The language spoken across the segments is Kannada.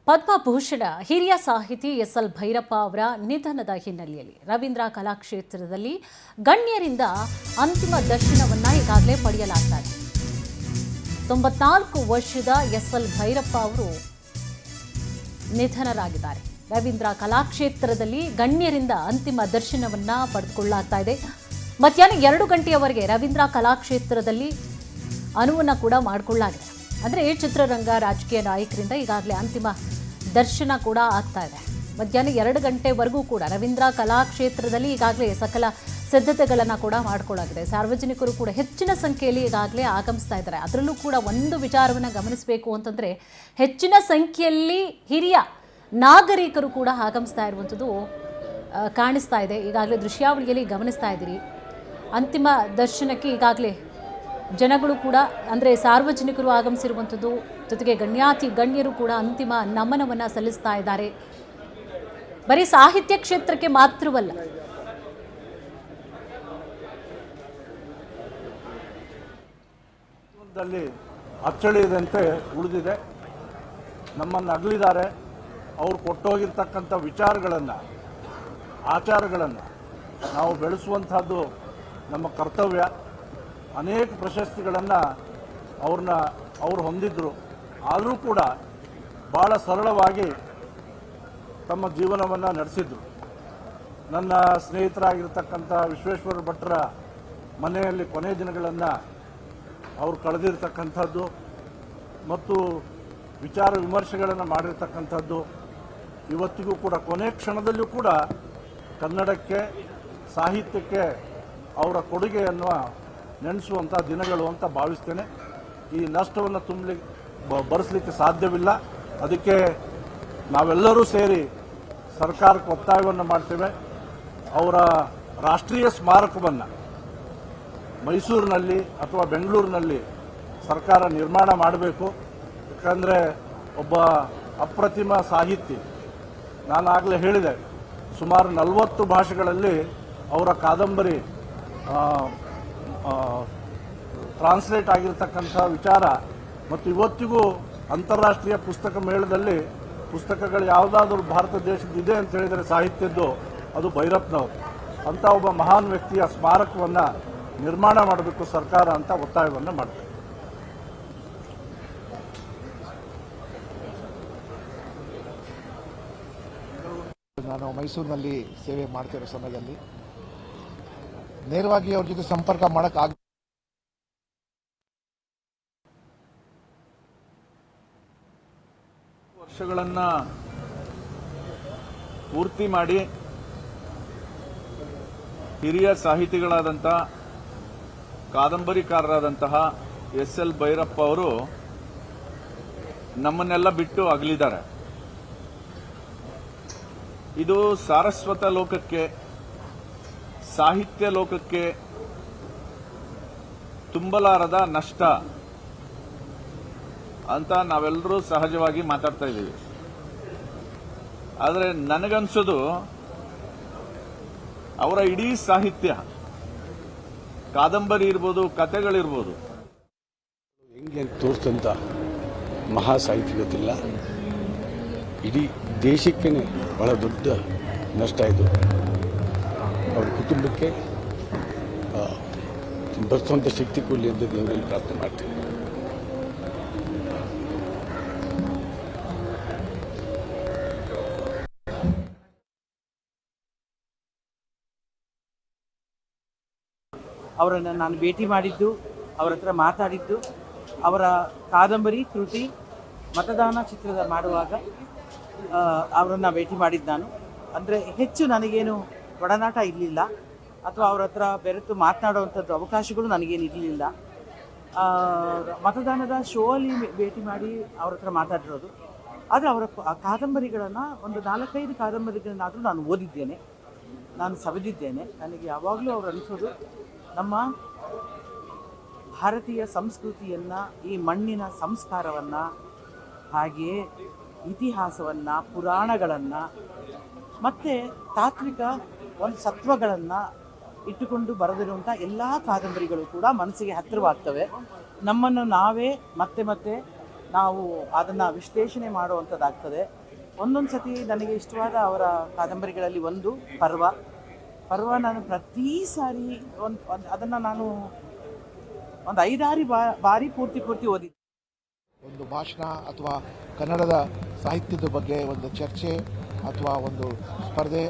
ಪದ್ಮಭೂಷಣ ಹಿರಿಯ ಸಾಹಿತಿ ಎಸ್.ಎಲ್. ಭೈರಪ್ಪ ಅವರ ನಿಧನದ ಹಿನ್ನೆಲೆಯಲ್ಲಿ ರವೀಂದ್ರ ಕಲಾಕ್ಷೇತ್ರದಲ್ಲಿ ಗಣ್ಯರಿಂದ ಅಂತಿಮ ದರ್ಶನವನ್ನು ಈಗಾಗಲೇ ಪಡೆಯಲಾಗ್ತಾ ಇದೆ. 94 ವರ್ಷದ ಎಸ್.ಎಲ್. ಭೈರಪ್ಪ ಅವರು ನಿಧನರಾಗಿದ್ದಾರೆ. ರವೀಂದ್ರ ಕಲಾಕ್ಷೇತ್ರದಲ್ಲಿ ಗಣ್ಯರಿಂದ ಅಂತಿಮ ದರ್ಶನವನ್ನು ಪಡೆದುಕೊಳ್ಳಲಾಗ್ತಾ ಇದೆ. ಮಧ್ಯಾಹ್ನ 2 ಗಂಟೆಯವರೆಗೆ ರವೀಂದ್ರ ಕಲಾಕ್ಷೇತ್ರದಲ್ಲಿ ಅನುವನ್ನು ಕೂಡ ಮಾಡಿಕೊಳ್ಳಲಾಗಿದೆ. ಅಂದರೆ ಚಿತ್ರರಂಗ ರಾಜಕೀಯ ನಾಯಕರಿಂದ ಈಗಾಗಲೇ ಅಂತಿಮ ದರ್ಶನ ಕೂಡ ಆಗ್ತಾ ಇದೆ. ಮಧ್ಯಾಹ್ನ 2 ಗಂಟೆವರೆಗೂ ಕೂಡ ರವೀಂದ್ರ ಕಲಾಕ್ಷೇತ್ರದಲ್ಲಿ ಈಗಾಗಲೇ ಸಕಲ ಸಿದ್ಧತೆಗಳನ್ನು ಕೂಡ ಮಾಡಿಕೊಳ್ಳಲಾಗಿದೆ. ಸಾರ್ವಜನಿಕರು ಕೂಡ ಹೆಚ್ಚಿನ ಸಂಖ್ಯೆಯಲ್ಲಿ ಈಗಾಗಲೇ ಆಗಮಿಸ್ತಾ ಇದ್ದಾರೆ. ಅದರಲ್ಲೂ ಕೂಡ ಒಂದು ವಿಚಾರವನ್ನು ಗಮನಿಸಬೇಕು ಅಂತಂದರೆ ಹೆಚ್ಚಿನ ಸಂಖ್ಯೆಯಲ್ಲಿ ಹಿರಿಯ ನಾಗರಿಕರು ಕೂಡ ಆಗಮಿಸ್ತಾ ಇರುವಂಥದ್ದು ಕಾಣಿಸ್ತಾ ಇದೆ. ಈಗಾಗಲೇ ದೃಶ್ಯಾವಳಿಯಲ್ಲಿ ಗಮನಿಸ್ತಾ ಇದ್ದೀರಿ. ಅಂತಿಮ ದರ್ಶನಕ್ಕೆ ಈಗಾಗಲೇ ಜನಗಳು ಕೂಡ ಅಂದರೆ ಸಾರ್ವಜನಿಕರು ಆಗಮಿಸಿರುವಂಥದ್ದು, ಜೊತೆಗೆ ಗಣ್ಯರು ಕೂಡ ಅಂತಿಮ ನಮನವನ್ನು ಸಲ್ಲಿಸ್ತಾ ಇದ್ದಾರೆ. ಬರೀ ಸಾಹಿತ್ಯ ಕ್ಷೇತ್ರಕ್ಕೆ ಮಾತ್ರವಲ್ಲ, ಅಚ್ಚಳಿಯದಂತೆ ಉಳಿದಿದೆ. ನಮ್ಮನ್ನು ಅಗಲಿದ್ದಾರೆ. ಅವ್ರು ಕೊಟ್ಟೋಗಿರ್ತಕ್ಕಂಥ ವಿಚಾರಗಳನ್ನು, ಆಚಾರಗಳನ್ನು ನಾವು ಬೆಳೆಸುವಂಥದ್ದು ನಮ್ಮ ಕರ್ತವ್ಯ. ಅನೇಕ ಪ್ರಶಸ್ತಿಗಳನ್ನು ಅವರು ಹೊಂದಿದ್ದರು. ಆದರೂ ಕೂಡ ಭಾಳ ಸರಳವಾಗಿ ತಮ್ಮ ಜೀವನವನ್ನು ನಡೆಸಿದ್ರು. ನನ್ನ ಸ್ನೇಹಿತರಾಗಿರ್ತಕ್ಕಂಥ ವಿಶ್ವೇಶ್ವರ ಭಟ್ರ ಮನೆಯಲ್ಲಿ ಕೊನೆ ದಿನಗಳನ್ನು ಅವರು ಕಳೆದಿರ್ತಕ್ಕಂಥದ್ದು ಮತ್ತು ವಿಚಾರ ವಿಮರ್ಶೆಗಳನ್ನು ಮಾಡಿರ್ತಕ್ಕಂಥದ್ದು ಇವತ್ತಿಗೂ ಕೂಡ ಕೊನೆ ಕ್ಷಣದಲ್ಲೂ ಕೂಡ ಕನ್ನಡಕ್ಕೆ, ಸಾಹಿತ್ಯಕ್ಕೆ ಅವರ ಕೊಡುಗೆಯನ್ನು ನೆನೆಸುವಂಥ ದಿನಗಳು ಅಂತ ಭಾವಿಸ್ತೇನೆ. ಈ ನಷ್ಟವನ್ನು ಭರಿಸಲಿಕ್ಕೆ ಸಾಧ್ಯವಿಲ್ಲ. ಅದಕ್ಕೆ ನಾವೆಲ್ಲರೂ ಸೇರಿ ಸರ್ಕಾರಕ್ಕೆ ಒತ್ತಾಯವನ್ನು ಮಾಡ್ತೇವೆ. ಅವರ ರಾಷ್ಟ್ರೀಯ ಸ್ಮಾರಕವನ್ನು ಮೈಸೂರಿನಲ್ಲಿ ಅಥವಾ ಬೆಂಗಳೂರಿನಲ್ಲಿ ಸರ್ಕಾರ ನಿರ್ಮಾಣ ಮಾಡಬೇಕು. ಯಾಕಂದರೆ ಒಬ್ಬ ಅಪ್ರತಿಮ ಸಾಹಿತಿ. ನಾನಾಗಲೇ ಹೇಳಿದೆ, ಸುಮಾರು 40 ಭಾಷೆಗಳಲ್ಲಿ ಅವರ ಕಾದಂಬರಿ ಟ್ರಾನ್ಸ್ಲೇಟ್ ಆಗಿರ್ತಕ್ಕಂಥ ವಿಚಾರ ಮತ್ತು ಇವತ್ತಿಗೂ ಅಂತಾರಾಷ್ಟ್ರೀಯ ಪುಸ್ತಕ ಮೇಳದಲ್ಲಿ ಪುಸ್ತಕಗಳು ಯಾವುದಾದ್ರೂ ಭಾರತ ದೇಶದಿದೆ ಅಂತ ಹೇಳಿದರೆ ಸಾಹಿತ್ಯದ್ದು ಅದು ಭೈರಪ್ಪನವರು. ಅಂಥ ಒಬ್ಬ ಮಹಾನ್ ವ್ಯಕ್ತಿಯ ಸ್ಮಾರಕವನ್ನು ನಿರ್ಮಾಣ ಮಾಡಬೇಕು ಸರ್ಕಾರ ಅಂತ ಒತ್ತಾಯವನ್ನು ಮಾಡ್ತಾರೆ. ನಾನು ಮೈಸೂರಿನಲ್ಲಿ ಸೇವೆ ಮಾಡ್ತಿರೋ ಸಮಯದಲ್ಲಿ ನೇರವಾಗಿ ಅವ್ರ ಜೊತೆ ಸಂಪರ್ಕ ಮಾಡೋಕ್ಕಾಗ ವರ್ಷಗಳನ್ನು ಪೂರ್ತಿ ಮಾಡಿ ಹಿರಿಯ ಸಾಹಿತಿಗಳಾದಂಥ ಕಾದಂಬರಿಕಾರರಾದಂತಹ ಎಸ್.ಎಲ್. ಭೈರಪ್ಪ ಅವರು ನಮ್ಮನ್ನೆಲ್ಲ ಬಿಟ್ಟು ಅಗಲಿದ್ದಾರೆ. ಇದು ಸಾರಸ್ವತ ಲೋಕಕ್ಕೆ, ಸಾಹಿತ್ಯ ಲೋಕಕ್ಕೆ ತುಂಬಲಾರದ ನಷ್ಟ ಅಂತ ನಾವೆಲ್ಲರೂ ಸಹಜವಾಗಿ ಮಾತಾಡ್ತಾ ಇದ್ದೀವಿ. ಆದರೆ ನನಗನ್ಸೋದು ಅವರ ಇಡೀ ಸಾಹಿತ್ಯ, ಕಾದಂಬರಿ ಇರ್ಬೋದು, ಕಥೆಗಳಿರ್ಬೋದು, ಹೆಂಗೆ ತೋರಿಸಿದಂಥ ಮಹಾ ಸಾಹಿತ್ಯ ಗೊತ್ತಿಲ್ಲ. ಇಡೀ ದೇಶಕ್ಕೇ ಬಹಳ ದೊಡ್ಡ ನಷ್ಟ ಇದು. ಅವ್ರ ಕುಟುಂಬಕ್ಕೆ ಬರೆಸುವಂಥ ಶಕ್ತಿ ಕೊಡಲಿ ಅಂತ ದೇವರಲ್ಲಿ ಪ್ರಾರ್ಥನೆ ಮಾಡ್ತೀನಿ. ಅವರನ್ನು ನಾನು ಭೇಟಿ ಮಾಡಿದ್ದು, ಅವರ ಹತ್ರ ಮಾತಾಡಿದ್ದು, ಅವರ ಕಾದಂಬರಿ ಕೃತಿ ಮತದಾನ ಚಿತ್ರದ ಮಾಡುವಾಗ ಅವರನ್ನು ಭೇಟಿ ಮಾಡಿದ್ದು ನಾನು. ಅಂದರೆ ಹೆಚ್ಚು ನನಗೇನು ಒಡನಾಟ ಇರಲಿಲ್ಲ ಅಥವಾ ಅವರ ಹತ್ರ ಬೆರೆತು ಮಾತನಾಡುವಂಥದ್ದು ಅವಕಾಶಗಳು ನನಗೇನು ಇರಲಿಲ್ಲ. ಮತದಾನದ ಶೋ ಅಲ್ಲಿ ಭೇಟಿ ಮಾಡಿ ಅವ್ರ ಹತ್ರ ಮಾತಾಡಿರೋದು. ಆದರೆ ಅವರ ಕಾದಂಬರಿಗಳನ್ನು ಒಂದು 4-5 ಕಾದಂಬರಿಗಳನ್ನಾದರೂ ನಾನು ಓದಿದ್ದೇನೆ, ನಾನು ಸವೆದಿದ್ದೇನೆ. ನನಗೆ ಯಾವಾಗಲೂ ಅವರು ಅನಿಸೋದು ನಮ್ಮ ಭಾರತೀಯ ಸಂಸ್ಕೃತಿಯನ್ನು, ಈ ಮಣ್ಣಿನ ಸಂಸ್ಕಾರವನ್ನು, ಹಾಗೆಯೇ ಇತಿಹಾಸವನ್ನು, ಪುರಾಣಗಳನ್ನು ಮತ್ತು ತಾತ್ವಿಕ ಒಂದು ಸತ್ವಗಳನ್ನು ಇಟ್ಟುಕೊಂಡು ಬರೆದಿರುವಂಥ ಎಲ್ಲ ಕಾದಂಬರಿಗಳು ಕೂಡ ಮನಸ್ಸಿಗೆ ಹತ್ತಿರವಾಗ್ತವೆ. ನಮ್ಮನ್ನು ನಾವೇ ಮತ್ತೆ ಮತ್ತೆ ನಾವು ಅದನ್ನು ವಿಶ್ಲೇಷಣೆ ಮಾಡುವಂಥದ್ದಾಗ್ತದೆ. ಒಂದೊಂದು ಸತಿ ನನಗೆ ಇಷ್ಟವಾದ ಅವರ ಕಾದಂಬರಿಗಳಲ್ಲಿ ಒಂದು ಪರ್ವ ನಾನು ಪ್ರತಿ ಸಾರಿ ಅದನ್ನು ನಾನು ಒಂದು 5-6 ಬಾರಿ ಪೂರ್ತಿ ಓದಿದ್ದೆ. ಒಂದು ಭಾಷಣ ಅಥವಾ ಕನ್ನಡದ ಸಾಹಿತ್ಯದ ಬಗ್ಗೆ ಒಂದು ಚರ್ಚೆ ಅಥವಾ ಒಂದು ಸ್ಪರ್ಧೆ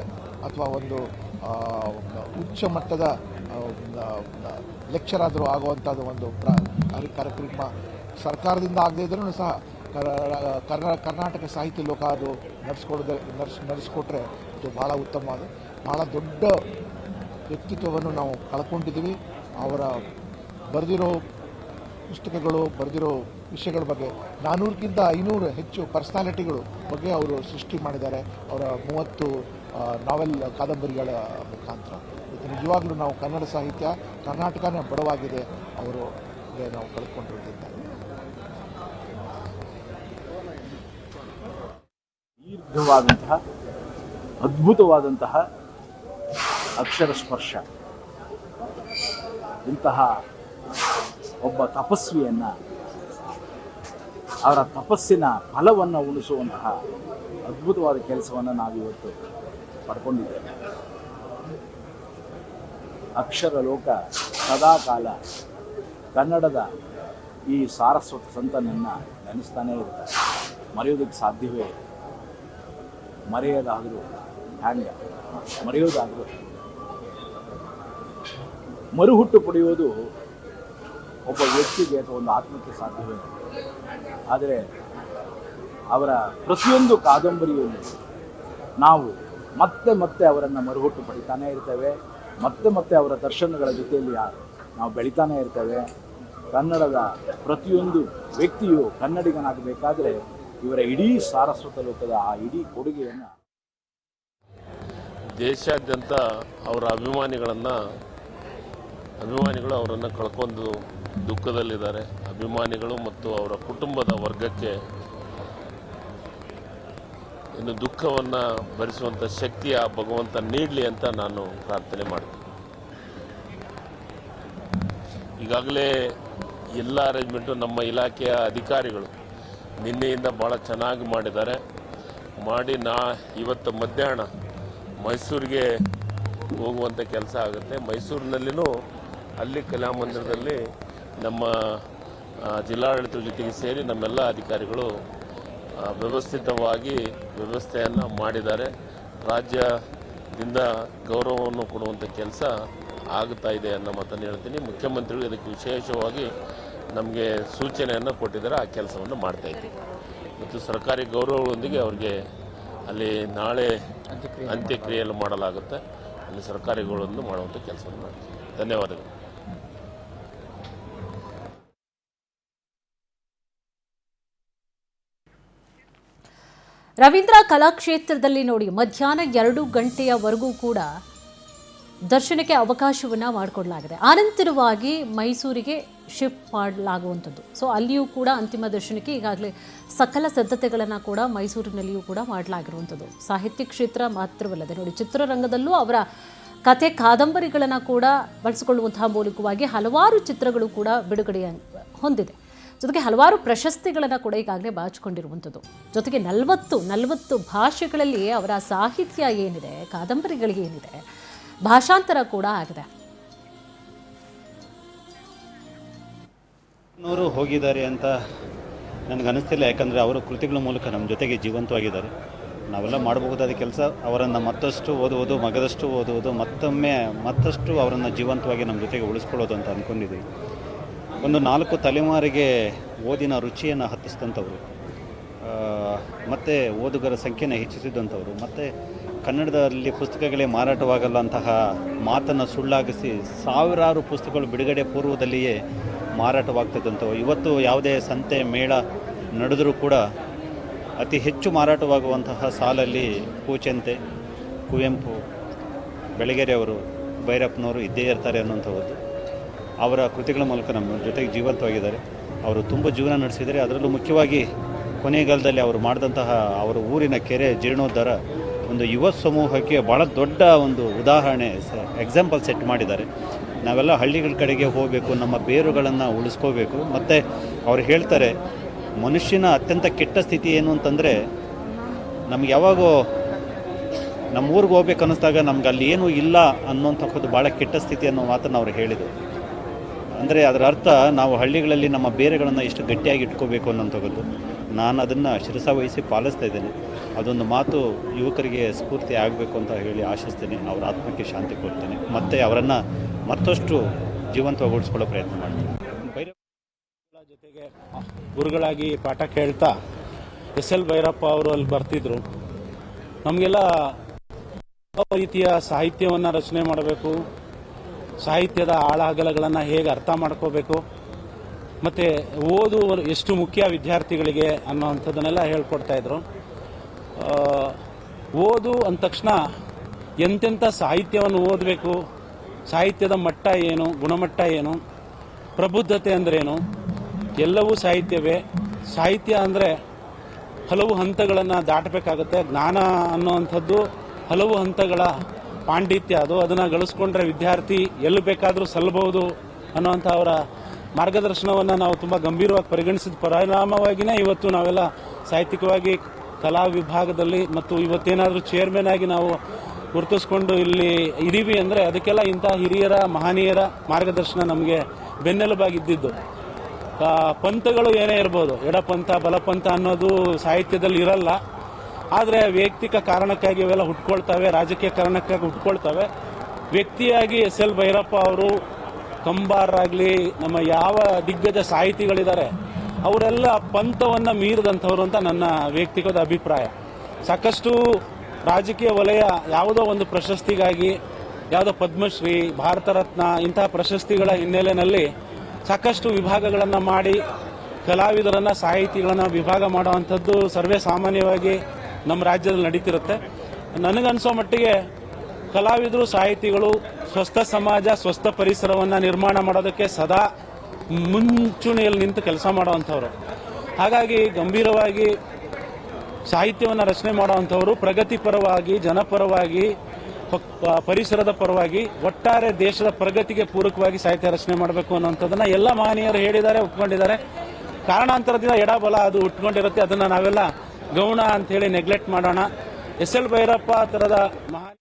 ಅಥವಾ ಒಂದು ಉಚ್ಚ ಮಟ್ಟದ ಲೆಕ್ಚರ್ ಆದರೂ ಆಗುವಂಥದ್ದು ಒಂದು ಕಾರ್ಯಕ್ರಮ ಸರ್ಕಾರದಿಂದ ಆಗದೇ ಇದ್ರೂ ಸಹ ಕರ್ನಾಟಕ ಸಾಹಿತ್ಯ ಲೋಕ ಅದು ನಡೆಸ್ಕೊಟ್ರೆ ಇದು ಭಾಳ ಉತ್ತಮವಾದ ಭಾಳ ದೊಡ್ಡ ವ್ಯಕ್ತಿತ್ವವನ್ನು ನಾವು ಕಳ್ಕೊಂಡಿದ್ದೀವಿ. ಅವರ ಬರೆದಿರೋ ಪುಸ್ತಕಗಳು ಬರೆದಿರೋ ವಿಷಯಗಳ ಬಗ್ಗೆ 400ಕ್ಕಿಂತ 500 ಹೆಚ್ಚು ಪರ್ಸನಾಲಿಟಿಗಳು ಬಗ್ಗೆ ಅವರು ಸೃಷ್ಟಿ ಮಾಡಿದ್ದಾರೆ ಅವರ 30 ನಾವೆಲ್ ಕಾದಂಬರಿಗಳ ಮುಖಾಂತರ. ಇದು ನಿಜವಾಗ್ಲೂ ನಾವು ಕನ್ನಡ ಸಾಹಿತ್ಯ ಕರ್ನಾಟಕನೇ ಬಡವಾಗಿದೆ ಅವರು ನಾವು ಕಳ್ಕೊಂಡಿರೋದ್ರಿಂದ. ದೀರ್ಘವಾದಂತಹ ಅದ್ಭುತವಾದಂತಹ ಅಕ್ಷರ ಸ್ಪರ್ಶ, ಇಂತಹ ಒಬ್ಬ ತಪಸ್ವಿಯನ್ನು ಅವರ ತಪಸ್ಸಿನ ಫಲವನ್ನು ಉಳಿಸುವಂತಹ ಅದ್ಭುತವಾದ ಕೆಲಸವನ್ನು ನಾವಿವತ್ತು ಪಡ್ಕೊಂಡಿದ್ದೇವೆ. ಅಕ್ಷರ ಲೋಕ ಸದಾಕಾಲ ಕನ್ನಡದ ಈ ಸಾರಸ್ವತ ಸಂತನನ್ನು ನೆನೆಸ್ತಾನೇ ಇರ್ತಾರೆ. ಮರೆಯೋದಕ್ಕೆ ಸಾಧ್ಯವೇ ಇಲ್ಲ. ಮರೆಯೋದಾದರೂ ಹ್ಯಾಂಗೆ ಮರೆಯೋದಾದರೂ ಮರುಹುಟ್ಟು ಪಡೆಯೋದು ಒಬ್ಬ ವ್ಯಕ್ತಿಗೆ ಅಥವಾ ಒಂದು ಆತ್ಮಕ್ಕೆ ಸಾಧ್ಯವೇ ಇಲ್ಲ. ಆದರೆ ಅವರ ಪ್ರತಿಯೊಂದು ಕಾದಂಬರಿಯಲ್ಲಿ ನಾವು ಮತ್ತೆ ಅವರನ್ನು ಮರುಹುಟ್ಟು ಪಡಿತಾನೇ ಇರ್ತೇವೆ. ಮತ್ತೆ ಅವರ ದರ್ಶನಗಳ ಜೊತೆಯಲ್ಲಿ ನಾವು ಬೆಳಿತಾನೇ ಇರ್ತೇವೆ. ಕನ್ನಡದ ಪ್ರತಿಯೊಂದು ವ್ಯಕ್ತಿಯು ಕನ್ನಡಿಗನಾಗಬೇಕಾದ್ರೆ ಇವರ ಇಡೀ ಸಾರಸ್ವತ ಲೋಕದ ಆ ಇಡೀ ಕೊಡುಗೆಯನ್ನು ದೇಶಾದ್ಯಂತ ಅವರ ಅಭಿಮಾನಿಗಳು ಅವರನ್ನು ಕಳ್ಕೊಂಡು ದುಃಖದಲ್ಲಿದ್ದಾರೆ. ಅಭಿಮಾನಿಗಳು ಮತ್ತು ಅವರ ಕುಟುಂಬದ ವರ್ಗಕ್ಕೆ ಇನ್ನು ದುಃಖವನ್ನು ಭರಿಸುವಂಥ ಶಕ್ತಿ ಆ ಭಗವಂತ ನೀಡಲಿ ಅಂತ ನಾನು ಪ್ರಾರ್ಥನೆ ಮಾಡ್ತೀನಿ. ಈಗಾಗಲೇ ಎಲ್ಲ ಅರೇಂಜ್ಮೆಂಟು ನಮ್ಮ ಇಲಾಖೆಯ ಅಧಿಕಾರಿಗಳು ನಿನ್ನೆಯಿಂದ ಭಾಳ ಚೆನ್ನಾಗಿ ಮಾಡಿದ್ದಾರೆ. ಇವತ್ತು ಮಧ್ಯಾಹ್ನ ಮೈಸೂರಿಗೆ ಹೋಗುವಂಥ ಕೆಲಸ ಆಗುತ್ತೆ. ಮೈಸೂರಿನಲ್ಲಿನೂ ಅಲ್ಲಿ ಕಲಾಮಂದಿರದಲ್ಲಿ ನಮ್ಮ ಜಿಲ್ಲಾಡಳಿತದ ಜೊತೆಗೆ ಸೇರಿ ನಮ್ಮೆಲ್ಲ ಅಧಿಕಾರಿಗಳು ವ್ಯವಸ್ಥಿತವಾಗಿ ವ್ಯವಸ್ಥೆಯನ್ನು ಮಾಡಿದ್ದಾರೆ. ರಾಜ್ಯದಿಂದ ಗೌರವವನ್ನು ಕೊಡುವಂಥ ಕೆಲಸ ಆಗುತ್ತಾ ಇದೆ ಅನ್ನೋ ಮಾತನ್ನು ಹೇಳ್ತೀನಿ. ಮುಖ್ಯಮಂತ್ರಿಗಳು ಇದಕ್ಕೆ ವಿಶೇಷವಾಗಿ ನಮಗೆ ಸೂಚನೆಯನ್ನು ಕೊಟ್ಟಿದ್ದಾರೆ. ಆ ಕೆಲಸವನ್ನು ಮಾಡ್ತಾಯಿದ್ದೀವಿ ಮತ್ತು ಸರ್ಕಾರಿ ಗೌರವಗಳೊಂದಿಗೆ ಅವರಿಗೆ ಅಲ್ಲಿ ನಾಳೆ ಅಂತ್ಯಕ್ರಿಯೆಯನ್ನು ಮಾಡಲಾಗುತ್ತೆ. ಅಲ್ಲಿ ಸರ್ಕಾರಿಗಳನ್ನು ಮಾಡುವಂಥ ಕೆಲಸವನ್ನು ಮಾಡ್ತೀವಿ. ಧನ್ಯವಾದಗಳು. ರವೀಂದ್ರ ಕಲಾಕ್ಷೇತ್ರದಲ್ಲಿ ನೋಡಿ ಮಧ್ಯಾಹ್ನ 2 ಗಂಟೆಯವರೆಗೂ ಕೂಡ ದರ್ಶನಕ್ಕೆ ಅವಕಾಶವನ್ನು ಮಾಡಿಕೊಡಲಾಗಿದೆ. ಆನಂತರವಾಗಿ ಮೈಸೂರಿಗೆ ಶಿಫ್ಟ್ ಮಾಡಲಾಗುವಂಥದ್ದು. ಸೊ ಅಲ್ಲಿಯೂ ಕೂಡ ಅಂತಿಮ ದರ್ಶನಕ್ಕೆ ಈಗಾಗಲೇ ಸಕಲ ಸಿದ್ಧತೆಗಳನ್ನು ಕೂಡ ಮೈಸೂರಿನಲ್ಲಿಯೂ ಕೂಡ ಮಾಡಲಾಗಿರುವಂಥದ್ದು. ಸಾಹಿತ್ಯ ಕ್ಷೇತ್ರ ಮಾತ್ರವಲ್ಲದೆ ನೋಡಿ ಚಿತ್ರರಂಗದಲ್ಲೂ ಅವರ ಕಥೆ ಕಾದಂಬರಿಗಳನ್ನು ಕೂಡ ಬಳಸಿಕೊಳ್ಳುವಂತಹ ಮೂಲಕವಾಗಿ ಹಲವಾರು ಚಿತ್ರಗಳು ಕೂಡ ಬಿಡುಗಡೆ ಹೊಂದಿದೆ. ಜೊತೆಗೆ ಹಲವಾರು ಪ್ರಶಸ್ತಿಗಳನ್ನು ಕೂಡ ಈಗಾಗಲೇ ಬಾಚಿಕೊಂಡಿರುವಂಥದ್ದು. ಜೊತೆಗೆ 40 ಭಾಷೆಗಳಲ್ಲಿ ಅವರ ಸಾಹಿತ್ಯ ಏನಿದೆ, ಕಾದಂಬರಿಗಳಿಗೇನಿದೆ, ಭಾಷಾಂತರ ಕೂಡ ಆಗಿದೆ. ಅವರು ಹೋಗಿದ್ದಾರೆ ಅಂತ ನನಗೆ ಅನ್ನಿಸ್ತಿಲ್ಲ. ಯಾಕಂದರೆ ಅವರ ಕೃತಿಗಳ ಮೂಲಕ ನಮ್ಮ ಜೊತೆಗೆ ಜೀವಂತವಾಗಿದ್ದಾರೆ. ನಾವೆಲ್ಲ ಮಾಡಬಹುದಾದ ಕೆಲಸ ಅವರನ್ನು ಮತ್ತಷ್ಟು ಓದುವುದು, ಮಗದಷ್ಟು ಓದುವುದು, ಮತ್ತಷ್ಟು ಅವರನ್ನು ಜೀವಂತವಾಗಿ ನಮ್ಮ ಜೊತೆಗೆ ಉಳಿಸ್ಕೊಳ್ಳೋದು ಅಂತ ಅಂದ್ಕೊಂಡಿದ್ದೀವಿ. ಒಂದು 4 ತಲೆಮಾರಿಗೆ ಓದಿನ ರುಚಿಯನ್ನು ಹತ್ತಿಸಿದಂಥವ್ರು, ಮತ್ತು ಓದುಗರ ಸಂಖ್ಯೆಯನ್ನು ಹೆಚ್ಚಿಸಿದಂಥವ್ರು, ಮತ್ತು ಕನ್ನಡದಲ್ಲಿ ಪುಸ್ತಕಗಳೇ ಮಾರಾಟವಾಗಲ್ಲ ಅಂತಹ ಮಾತನ್ನು ಸುಳ್ಳಾಗಿಸಿ ಸಾವಿರಾರು ಪುಸ್ತಕಗಳು ಬಿಡುಗಡೆ ಪೂರ್ವದಲ್ಲಿಯೇ ಮಾರಾಟವಾಗ್ತಿದ್ದಂಥವು. ಇವತ್ತು ಯಾವುದೇ ಸಂತೆ ಮೇಳ ನಡೆದರೂ ಕೂಡ ಅತಿ ಹೆಚ್ಚು ಮಾರಾಟವಾಗುವಂತಹ ಸಾಲಲ್ಲಿ ಕೂಚಂತೆ, ಕುವೆಂಪು, ಬೆಳಗೆರೆಯವರು, ಭೈರಪ್ಪನವರು ಇದ್ದೇ ಇರ್ತಾರೆ ಅನ್ನುವಂಥದ್ದು. ಅವರ ಕೃತಿಗಳ ಮೂಲಕ ನಮ್ಮ ಜೊತೆಗೆ ಜೀವಂತವಾಗಿದ್ದಾರೆ. ಅವರು ತುಂಬ ಜೀವನ ನಡೆಸಿದ್ದಾರೆ. ಅದರಲ್ಲೂ ಮುಖ್ಯವಾಗಿ ಕೊನೆಗಾಲದಲ್ಲಿ ಅವರು ಮಾಡಿದಂತಹ ಅವರ ಊರಿನ ಕೆರೆ ಜೀರ್ಣೋದ್ಧಾರ ಒಂದು ಯುವ ಸಮೂಹಕ್ಕೆ ಭಾಳ ದೊಡ್ಡ ಒಂದು ಉದಾಹರಣೆ, ಎಕ್ಸಾಂಪಲ್ ಸೆಟ್ ಮಾಡಿದ್ದಾರೆ. ನಾವೆಲ್ಲ ಹಳ್ಳಿಗಳ ಕಡೆಗೆ ಹೋಗಬೇಕು, ನಮ್ಮ ಬೇರುಗಳನ್ನು ಉಳಿಸ್ಕೋಬೇಕು. ಮತ್ತು ಅವ್ರು ಹೇಳ್ತಾರೆ, ಮನುಷ್ಯನ ಅತ್ಯಂತ ಕೆಟ್ಟ ಸ್ಥಿತಿ ಏನು ಅಂತಂದರೆ, ನಮ್ಗೆ ಯಾವಾಗೋ ನಮ್ಮ ಊರಿಗೆ ಹೋಗ್ಬೇಕು ಅನ್ನಿಸ್ದಾಗ ನಮ್ಗೆ ಅಲ್ಲಿ ಏನೂ ಇಲ್ಲ ಅನ್ನೋಂಥದ್ದು ಭಾಳ ಕೆಟ್ಟ ಸ್ಥಿತಿ ಅನ್ನೋ ಮಾತನ್ನು ಅವ್ರು ಹೇಳಿದರು. ಅಂದರೆ ಅದರ ಅರ್ಥ ನಾವು ಹಳ್ಳಿಗಳಲ್ಲಿ ನಮ್ಮ ಬೇರೆಗಳನ್ನು ಎಷ್ಟು ಗಟ್ಟಿಯಾಗಿ ಇಟ್ಕೋಬೇಕು ಅನ್ನೋಂಥದ್ದು. ನಾನು ಅದನ್ನು ಶಿರಸಾವಹಿಸಿ ಪಾಲಿಸ್ತಾ ಇದ್ದೇನೆ. ಅದೊಂದು ಮಾತು ಯುವಕರಿಗೆ ಸ್ಫೂರ್ತಿ ಆಗಬೇಕು ಅಂತ ಹೇಳಿ ಆಶಿಸ್ತೇನೆ. ಅವರ ಆತ್ಮಕ್ಕೆ ಶಾಂತಿ ಕೊಡ್ತೇನೆ, ಮತ್ತು ಅವರನ್ನು ಮತ್ತಷ್ಟು ಜೀವಂತಗೊಳಿಸ್ಕೊಳ್ಳೋ ಪ್ರಯತ್ನ ಮಾಡ್ತೀನಿ. ಜೊತೆಗೆ ಗುರುಗಳಾಗಿ ಪಾಠ ಕೇಳ್ತಾ SL ಭೈರಪ್ಪ ಅವರು ಅಲ್ಲಿ ಬರ್ತಿದ್ರು. ನಮಗೆಲ್ಲ ಯಾವ ರೀತಿಯ ಸಾಹಿತ್ಯವನ್ನು ರಚನೆ ಮಾಡಬೇಕು, ಸಾಹಿತ್ಯದ ಆಳ ಅಗಲಗಳನ್ನು ಹೇಗೆ ಅರ್ಥ ಮಾಡ್ಕೋಬೇಕು, ಮತ್ತು ಓದು ಎಷ್ಟು ಮುಖ್ಯ ವಿದ್ಯಾರ್ಥಿಗಳಿಗೆ ಅನ್ನೋವಂಥದ್ದನ್ನೆಲ್ಲ ಹೇಳ್ಕೊಡ್ತಾಯಿದ್ರು. ಓದು ಅಂದ ತಕ್ಷಣ ಎಂತೆಂಥ ಸಾಹಿತ್ಯವನ್ನು ಓದಬೇಕು, ಸಾಹಿತ್ಯದ ಮಟ್ಟ ಏನು, ಗುಣಮಟ್ಟ ಏನು, ಪ್ರಬುದ್ಧತೆ ಅಂದ್ರೇನು, ಎಲ್ಲವೂ ಸಾಹಿತ್ಯವೇ. ಸಾಹಿತ್ಯ ಅಂದರೆ ಹಲವು ಹಂತಗಳನ್ನು ದಾಟಬೇಕಾಗುತ್ತೆ. ಜ್ಞಾನ ಅನ್ನುವಂಥದ್ದು ಹಲವು ಹಂತಗಳ ಪಾಂಡಿತ್ಯ, ಅದನ್ನು ಗಳಿಸ್ಕೊಂಡ್ರೆ ವಿದ್ಯಾರ್ಥಿ ಎಲ್ಲಿ ಬೇಕಾದರೂ ಸಲ್ಲಬಹುದು ಅನ್ನೋವಂಥ ಅವರ ಮಾರ್ಗದರ್ಶನವನ್ನು ನಾವು ತುಂಬ ಗಂಭೀರವಾಗಿ ಪರಿಗಣಿಸಿದ ಪರಿಣಾಮವಾಗಿಯೇ ಇವತ್ತು ನಾವೆಲ್ಲ ಸಾಹಿತ್ಯಿಕವಾಗಿ ಕಲಾ ವಿಭಾಗದಲ್ಲಿ ಮತ್ತು ಇವತ್ತೇನಾದರೂ ಚೇರ್ಮನ್ ಆಗಿ ನಾವು ಗುರುತಿಸ್ಕೊಂಡು ಇಲ್ಲಿ ಇದ್ದೀವಿ ಅಂದರೆ ಅದಕ್ಕೆಲ್ಲ ಇಂಥ ಹಿರಿಯರ ಮಹನೀಯರ ಮಾರ್ಗದರ್ಶನ ನಮಗೆ ಬೆನ್ನೆಲುಬಾಗಿದ್ದಿದ್ದು. ಪಂಥಗಳು ಏನೇ ಇರ್ಬೋದು, ಎಡಪಂಥ ಬಲಪಂಥ ಅನ್ನೋದು ಸಾಹಿತ್ಯದಲ್ಲಿ ಇರಲ್ಲ. ಆದರೆ ವೈಯಕ್ತಿಕ ಕಾರಣಕ್ಕಾಗಿ ಇವೆಲ್ಲ ಹುಟ್ಕೊಳ್ತವೆ, ರಾಜಕೀಯ ಕಾರಣಕ್ಕಾಗಿ ಹುಟ್ಕೊಳ್ತವೆ. ವ್ಯಕ್ತಿಯಾಗಿ SL ಭೈರಪ್ಪ ಅವರು, ಕಂಬಾರರಾಗಲಿ, ನಮ್ಮ ಯಾವ ದಿಗ್ಗಜ ಸಾಹಿತಿಗಳಿದ್ದಾರೆ ಅವರೆಲ್ಲ ಪಂಥವನ್ನು ಮೀರಿದಂಥವ್ರು ಅಂತ ನನ್ನ ವ್ಯಕ್ತಿಗತ ಅಭಿಪ್ರಾಯ. ಸಾಕಷ್ಟು ರಾಜಕೀಯ ವಲಯ ಯಾವುದೋ ಒಂದು ಪ್ರಶಸ್ತಿಗಾಗಿ, ಯಾವುದೋ ಪದ್ಮಶ್ರೀ, ಭಾರತ ರತ್ನ ಇಂತಹ ಪ್ರಶಸ್ತಿಗಳ ಹಿನ್ನೆಲೆಯಲ್ಲಿ ಸಾಕಷ್ಟು ವಿಭಾಗಗಳನ್ನು ಮಾಡಿ ಕಲಾವಿದರನ್ನು, ಸಾಹಿತಿಗಳನ್ನು ವಿಭಾಗ ಮಾಡುವಂಥದ್ದು ಸರ್ವೇ ಸಾಮಾನ್ಯವಾಗಿ ನಮ್ಮ ರಾಜ್ಯದಲ್ಲಿ ನಡೀತಿರುತ್ತೆ. ನನಗನ್ಸೋ ಮಟ್ಟಿಗೆ ಕಲಾವಿದರು, ಸಾಹಿತಿಗಳು ಸ್ವಸ್ಥ ಸಮಾಜ, ಸ್ವಸ್ಥ ಪರಿಸರವನ್ನು ನಿರ್ಮಾಣ ಮಾಡೋದಕ್ಕೆ ಸದಾ ಮುಂಚೂಣಿಯಲ್ಲಿ ನಿಂತು ಕೆಲಸ ಮಾಡುವಂಥವ್ರು. ಹಾಗಾಗಿ ಗಂಭೀರವಾಗಿ ಸಾಹಿತ್ಯವನ್ನು ರಚನೆ ಮಾಡುವಂಥವರು ಪ್ರಗತಿಪರವಾಗಿ, ಜನಪರವಾಗಿ, ಪರಿಸರದ ಪರವಾಗಿ, ಒಟ್ಟಾರೆ ದೇಶದ ಪ್ರಗತಿಗೆ ಪೂರಕವಾಗಿ ಸಾಹಿತ್ಯ ರಚನೆ ಮಾಡಬೇಕು ಅನ್ನೋಂಥದ್ದನ್ನು ಎಲ್ಲ ಮಹನೀಯರು ಹೇಳಿದ್ದಾರೆ, ಒಪ್ಕೊಂಡಿದ್ದಾರೆ. ಕಾರಣಾಂತರದಿಂದ ಎಡಬಲ ಅದು ಉಟ್ಕೊಂಡಿರುತ್ತೆ. ಅದನ್ನು ನಾವೆಲ್ಲ ಗೌಣ ಅಂಥೇಳಿ ನೆಗ್ಲೆಕ್ಟ್ ಮಾಡೋಣ. SL ಭೈರಪ್ಪ ಥರದ ಮಹಾನ್